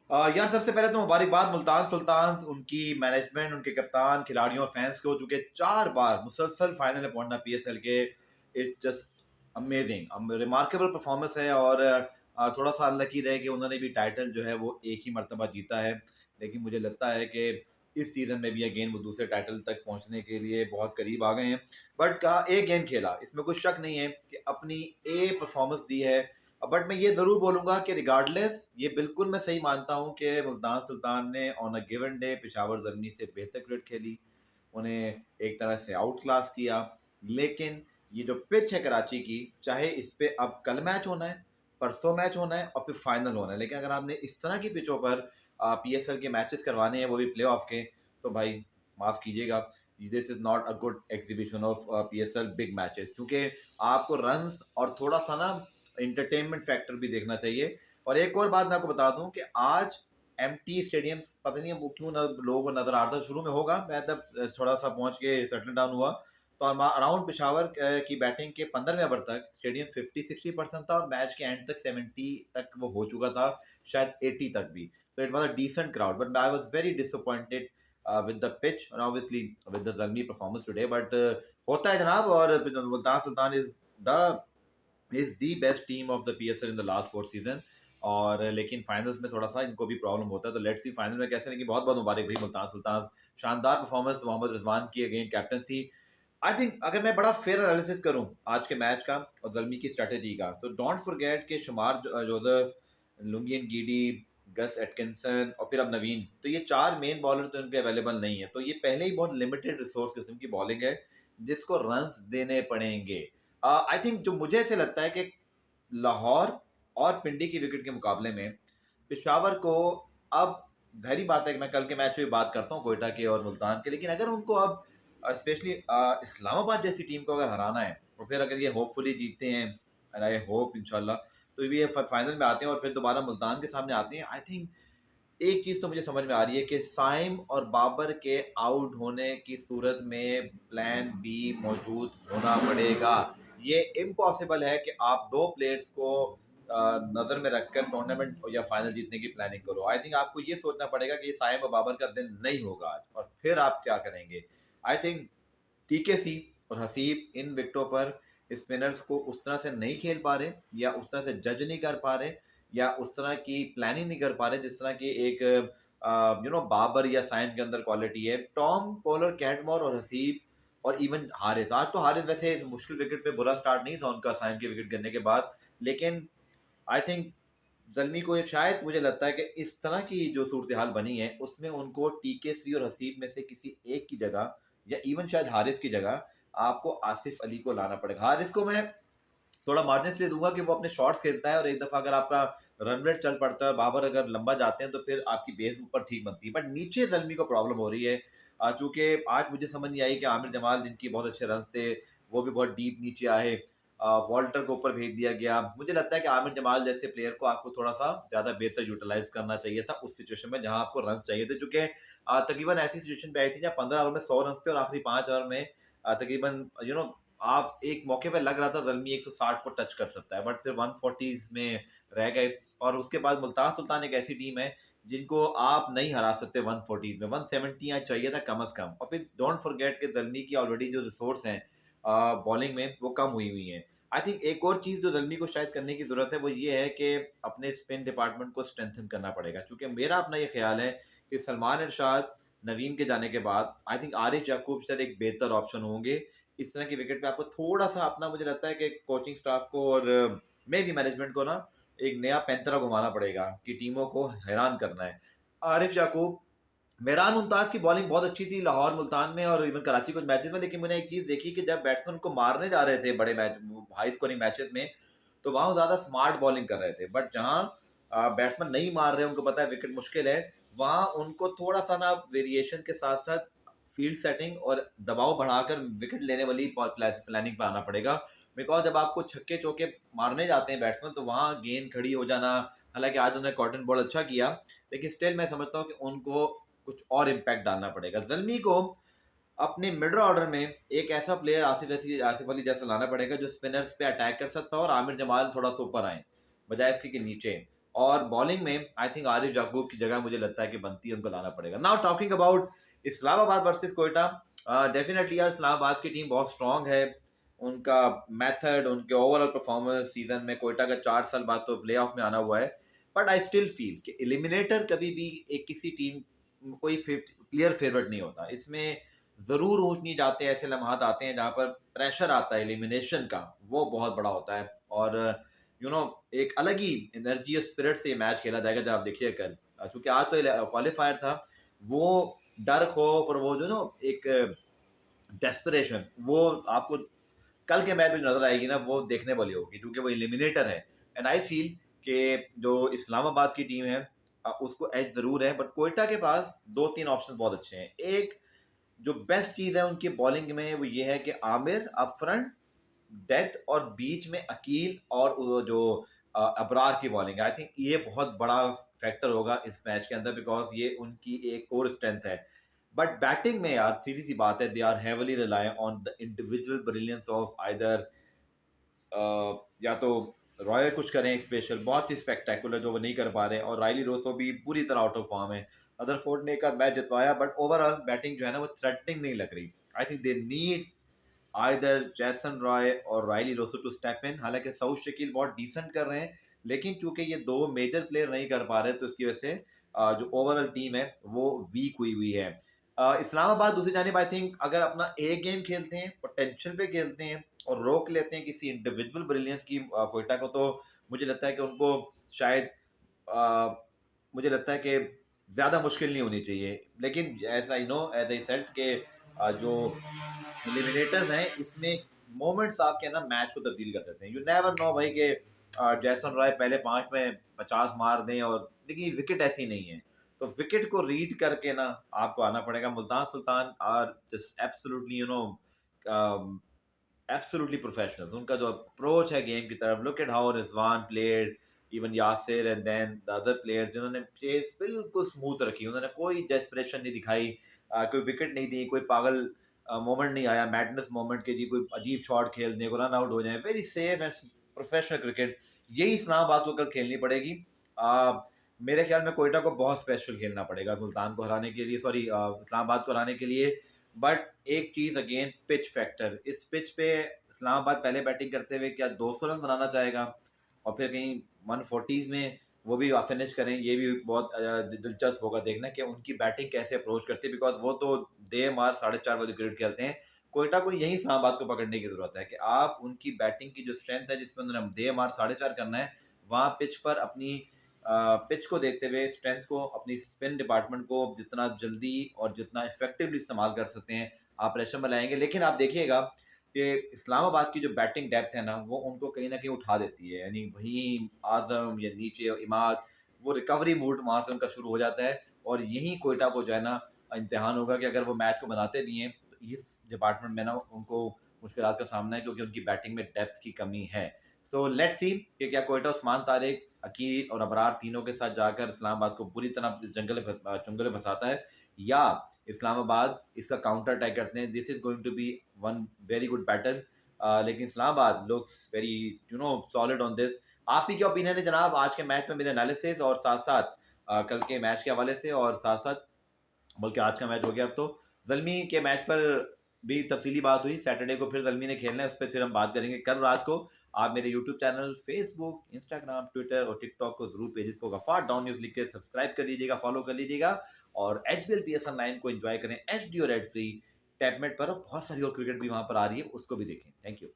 यार सबसे पहले तो मुबारकबाद मुल्तान सुल्तान, उनकी मैनेजमेंट, उनके कप्तान, खिलाड़ियों और फैंस को, जो कि 4 बार मुसलसल फाइनल में पहुंचना पीएसएल के। It's just amazing, remarkable performance है। और थोड़ा सा अनलकी रहे कि उन्होंने भी टाइटल जो है वो एक ही मरतबा जीता है। लेकिन मुझे लगता है कि इस सीजन में भी अगेन वो दूसरे टाइटल तक पहुंचने के लिए बहुत करीब आ गए हैं। बट का एक गेम खेला, इसमें कोई शक नहीं है कि अपनी ए परफॉर्मेंस दी है। बट मैं ये जरूर बोलूंगा कि रिगार्डलेस, ये बिल्कुल मैं सही मानता हूं कि मुल्तान सुल्तान ने on a given day Peshawar Germany से बेहतर क्रिकेट खेली, उन्हें एक तरह से आउट क्लास किया। लेकिन ये जो पिच है कराची की, चाहे इस पे अब कल मैच होना है, परसों मैच होना है और फिर फाइनल होना है, लेकिन अगर आपने इस तरह की पिचों पर पीएसएल के मैचेस करवाने हैं, वो भी प्ले ऑफ के, तो भाई माफ कीजिएगा, this is not a good exhibition of PSL big matches. क्योंकि आपको रन्स और थोड़ा सा ना इंटरटेनमेंट फैक्टर भी देखना चाहिए। और एक और बात मैं आपको बता दूं कि आज एमटी स्टेडियम, पता नहीं वो क्यों लोगों को नजर आ रहा था, शुरू में होगा, मैं तब थोड़ा सा पहुंच के सेटल डाउन हुआ तो अराउंड पिशावर की बैटिंग के 15वें ओवर तक स्टेडियम 50-60% था और मैच के एंड तक 70 तक वो हो चुका था, शायद 80 तक भी। तो it was a decent crowd, but I was very disappointed with the pitch and obviously with the Zalmi performance today, but होता है जनाब। और Multan Sultan is the best team of the PSL in the last 4 season. और लेकिन finals में थोड़ा सा इनको भी प्रॉब्लम होता है, तो लेट्स सी फाइनल में कैसे। लेकिन बहुत बहुत मुबारक भाई मुल्तान सुल्तान, शानदार परफॉर्मेंस मोहम्मद रिजवान की अगेन कैप्टनसी। आई थिंक अगर मैं बड़ा फेयर एनालिसिस करूं आज के मैच का और जल्मी की स्ट्रेटेजी का, तो डोंट फॉरगेट के शुमार जोसेफ, लुंगियन गीडी, गस एटकिंसन और फिर अब नवीन, तो ये 4 मेन बॉलर तो इनके अवेलेबल नहीं है। तो ये पहले ही बहुत लिमिटेड रिसोर्स किस्म की बॉलिंग है जिसको रन्स देने पड़ेंगे। आई थिंक जो मुझे ऐसे लगता है कि लाहौर और पिंडी की विकेट के मुकाबले में पेशावर को अब, जाहिर बात है कि मैं कल के मैच में भी बात करता हूँ कोयटा के और मुल्तान के, लेकिन अगर उनको अब स्पेशली इस्लामाबाद जैसी टीम को अगर हराना है और फिर अगर ये होपफुली जीतते हैं, एंड आई होप इंशाल्लाह, तो ये फाइनल में आते हैं और फिर दोबारा मुल्तान के सामने आते हैं। आई थिंक एक चीज तो मुझे समझ में आ रही है कि साइम और बाबर के आउट होने की सूरत में प्लान बी मौजूद होना पड़ेगा। ये इम्पॉसिबल है कि आप 2 प्लेयर्स को नजर में रखकर टूर्नामेंट या फाइनल जीतने की प्लानिंग करो। आई थिंक आपको ये सोचना पड़ेगा कि ये साइम और बाबर का दिन नहीं होगा आज, और फिर आप क्या करेंगे। आई थिंक टीकेसी और हसीब इन विकेटों पर स्पिनर्स को उस तरह से नहीं खेल पा रहे, या उस तरह से जज नहीं कर पा रहे, या उस तरह की प्लानिंग नहीं कर पा रहे जिस तरह की एक बाबर या साइम के अंदर क्वालिटी है। टॉम कॉलर, कैटमोर और हसीब और इवन हारिस, आज तो हारिस वैसे इस मुश्किल विकेट पे बुरा स्टार्ट नहीं था उनका साइम के विकेट गिरने के बाद, लेकिन आई थिंक जल्मी को शायद मुझे लगता है कि इस तरह की जो सूरत हाल बनी है उसमें उनको टीकेसी और हसीब में से किसी एक की जगह, या इवन शायद हारिस की जगह, आपको आसिफ अली को लाना पड़ेगा। हारिस को मैं थोड़ा मार्जिन इसलिए दूंगा कि वो अपने शॉट्स खेलता है और एक दफा अगर आपका रन रेट चल पड़ता है, बाबर अगर लंबा जाते हैं तो फिर आपकी बेस ऊपर ठीक बनती है। बट नीचे जल्मी को प्रॉब्लम हो रही है, चूंकि आज मुझे समझ नहीं आई कि आमिर जमाल जिनकी बहुत अच्छे रन थे वो भी बहुत डीप नीचे आए, वॉल्टर को ऊपर भेज दिया गया। मुझे लगता है कि आमिर जमाल जैसे प्लेयर को आपको थोड़ा सा ज्यादा बेहतर यूटिलाइज करना चाहिए था उस सिचुएशन में जहां आपको रन चाहिए थे, चूंकि तकरीबन ऐसी सिचुएशन पे आई थी जहाँ 15 ओवर में 100 रन थे और आखिरी 5 ओवर में तकरीबन आप एक मौके पे लग रहा था जल्मी 160 को टच कर सकता है, बट फिर 140 में रह गए। और उसके बाद मुल्तान सुल्तान एक ऐसी टीम है जिनको आप नहीं हरा सकते 140 में, 170 यहाँ चाहिए था कम अज कम। और फिर डोंट फॉरगेट कि जल्मी की ऑलरेडी जो रिसोर्स हैं बॉलिंग में वो कम हुई हुई हैं। आई थिंक एक और चीज जो जल्मी को शायद करने की जरूरत है वो ये है कि अपने स्पिन डिपार्टमेंट को स्ट्रेंथन करना पड़ेगा, क्योंकि मेरा अपना ये ख्याल है कि सलमान इरशाद, नवीन के जाने के बाद आई थिंक आरिफ याकूब शायद एक बेहतर ऑप्शन होंगे इस तरह की विकेट पे। आपको थोड़ा सा अपना, मुझे लगता है कि कोचिंग स्टाफ को और मे भी मैनेजमेंट को ना एक नया पैंतरा घुमाना पड़ेगा कि टीमों को हैरान करना है। आरिफ याकूब, मेहरान मुमताज की बॉलिंग बहुत अच्छी थी लाहौर, मुल्तान में और इवन कराची कुछ मैचेस में, लेकिन मैंने एक चीज देखी कि जब बैट्समैन को मारने जा रहे थे बड़े मैच, हाई स्कोरिंग मैचेस में, तो वहां ज्यादा स्मार्ट बॉलिंग कर रहे थे। बट जहां बैट्समैन नहीं मार रहे, उनको पता है विकेट मुश्किल है, वहां उनको थोड़ा सा ना वेरिएशन के साथ साथ फील्ड सेटिंग और दबाव बढ़ाकर विकेट लेने वाली प्लानिंग पर आना पड़ेगा। बिकॉज जब आपको छक्के चौके मारने जाते हैं बैट्समैन, तो वहां गेंद खड़ी हो जाना, हालांकि आज उन्होंने कॉटन बॉल अच्छा किया, लेकिन स्टिल मैं समझता हूँ कि उनको कुछ और इम्पैक्ट डालना पड़ेगा। जल्मी को अपने मिडल ऑर्डर में एक ऐसा प्लेयर आसिफ अली जैसा लाना पड़ेगा जो स्पिनर्स पे अटैक कर सकता हो और आमिर जमाल थोड़ा सा ऊपर आए बजाय इसके कि नीचे। और बॉलिंग में आई थिंक आरिफ याकूब की जगह मुझे लगता है कि बनती है, उनको लाना पड़ेगा। Now talking about Islamabad versus Quetta, definitely यार इस्लामाबाद की टीम बहुत स्ट्रांग है। उनका मेथड, उनके ओवरऑल परफॉर्मेंस सीजन में, कोयटा का 4 साल बाद तो प्ले ऑफ में आना हुआ है, बट आई स्टिल फील कि एलिमिनेटर कभी भी एक किसी टीम कोई क्लियर फेवरेट नहीं होता। इसमें जरूर ऊंच नीच जाते हैं, ऐसे लम्हात आते हैं जहां पर प्रेशर आता है एलिमिनेशन का, वो बहुत बड़ा होता है। और एक अलग ही एनर्जी और स्पिरिट से ये मैच खेला जाएगा जब आप देखिए कल, चूंकि आज तो क्वालिफायर था, वो डर खौफ और वो जो एक डेस्परेशन, वो आपको कल के मैच में नजर आएगी ना, वो देखने वाली होगी क्योंकि वो एलिमिनेटर है। एंड आई फील कि जो इस्लामाबाद की टीम है उसको एज जरूर है, बट कोयटा के पास 2-3 ऑप्शन बहुत अच्छे हैं। एक जो बेस्ट चीज है उनकी बॉलिंग में वो ये है कि आमिर अप फ्रंट, डेथ और बीच में अकील और वो जो अबरार की बॉलिंग, आई थिंक ये बहुत बड़ा फैक्टर होगा इस मैच के अंदर, बिकॉज ये उनकी एक कोर स्ट्रेंथ है। बट बैटिंग में यार सीधी सी बात है, they are heavily rely on the individual brilliance of either या तो रॉय कुछ करें स्पेशल, बहुत ही स्पेक्टेकुलर जो वो नहीं कर पा रहे, और राइली रोसो भी पूरी तरह आउट ऑफ फॉर्म है। अदरफोर्ड ने एक मैच जितवाया, बट ओवरऑल बैटिंग जो है ना वो थ्रेटनिंग नहीं लग रही। I think they needs either Jason Roy और Rilee Rossouw to step in. हालांकि सऊद शकील बहुत डिसेंट कर रहे हैं, लेकिन चूंकि ये दो मेजर प्लेयर नहीं कर पा रहे, तो इसकी वजह से जो ओवरऑल टीम है वो वीक हुई है। इस्लामाबाद दूसरी जानिब आई थिंक अगर अपना एक गेम खेलते हैं, पोटेंशियल पे खेलते हैं और रोक लेते हैं किसी इंडिविजुअल ब्रिलियंस की कोयटा को, तो मुझे लगता है कि उनको शायद मुझे लगता है कि ज़्यादा मुश्किल नहीं होनी चाहिए। लेकिन as I know, as I said के जो एलिमिनेटर्स हैं इसमें मोमेंट्स आपके ना मैच को तब्दील कर देते हैं। यू नेवर नो भाई कि जैसन रॉय पहले 5 में 50 मार दें, और लेकिन विकेट ऐसी नहीं है, तो विकेट को रीड करके ना आपको आना पड़ेगा। Multan Sultan are just absolutely absolutely professionals. उनका जो अप्रोच है गेम की तरफ, look at how Rizwan played, even Yasir and then the other player, जिन्होंने चेस बिल्कुल स्मूथ रखी, उन्होंने कोई डेस्परेशन नहीं दिखाई, कोई विकेट नहीं दी, कोई पागल मोमेंट नहीं आया, मैडनेस मोमेंट के जी कोई अजीब शॉट खेल दें, को रन आउट हो जाए। Very safe and professional cricket, यही इस्लामाबाद को कल खेलनी पड़ेगी। मेरे ख्याल में कोयटा को बहुत स्पेशल खेलना पड़ेगा मुल्तान को हराने के लिए, सॉरी इस्लामाबाद को हराने के लिए। बट एक चीज अगेन, पिच फैक्टर। इस पिच पे इस्लामाबाद पहले बैटिंग करते हुए क्या 200 रन बनाना चाहेगा, और फिर कहीं 140s में वो भी फिनिश करें, ये भी बहुत दिलचस्प होगा देखना कि उनकी बैटिंग कैसे अप्रोच करती है, बिकॉज वो तो दे मार 4.5 वाली क्रिकेट खेलते हैं। कोयटा को यही इस्लामाबाद को पकड़ने की जरूरत है कि आप उनकी बैटिंग की जो स्ट्रेंथ है जिसमें उन्होंने दे मार 4.5 करना है, वहाँ पिच पर अपनी पिच को देखते हुए स्ट्रेंथ को, अपनी स्पिन डिपार्टमेंट को जितना जल्दी और जितना इफेक्टिवली इस्तेमाल कर सकते हैं आप प्रेशर में लाएंगे। लेकिन आप देखिएगा कि इस्लामाबाद की जो बैटिंग डेप्थ है ना, वो उनको कहीं ना कहीं उठा देती है, यानी वहीं आजम या नीचे इमाद, वो रिकवरी मूड वहाँ से उनका शुरू हो जाता है। और यही कोयटा को जो है ना इम्तिहान होगा कि अगर वो मैच को बनाते भी हैं तो इस डिपार्टमेंट में ना उनको मुश्किल का सामना है, क्योंकि उनकी बैटिंग में डेप्थ की कमी है। सो लेट्स सी कि क्या कोयटा उस्मान तारिक, अकील और अबरार तीनों के साथ जाकर इस्लामाबाद को बुरी तरह इस चुंगल में फंसाता है, या इस्लामाबाद इसका काउंटर अटैक करते हैं। This is going to be one very good battle. लेकिन Islamabad looks very solid on this. आप ही क्या ओपिनियन है जनाब आज के मैच में, मेरे एनालिसिस और साथ साथ कल के मैच के हवाले से, और साथ साथ बल्कि आज का मैच हो गया, अब तो जल्मी के मैच पर भी तफसीली बात हुई। सैटरडे को फिर जल्मी ने खेलना है, उस पर फिर हम बात करेंगे कल रात को। आप मेरे YouTube channel, Facebook, Instagram, Twitter और टिकटॉक को जरूर पेजेस को गफार डाउन न्यूज लिख के सब्सक्राइब कर लीजिएगा, फॉलो कर लीजिएगा, और HBL PS Online को एंजॉय करें HD और एड फ्री टैबमेट पर। और बहुत सारी और क्रिकेट भी वहां पर आ रही है, उसको भी देखें। Thank you.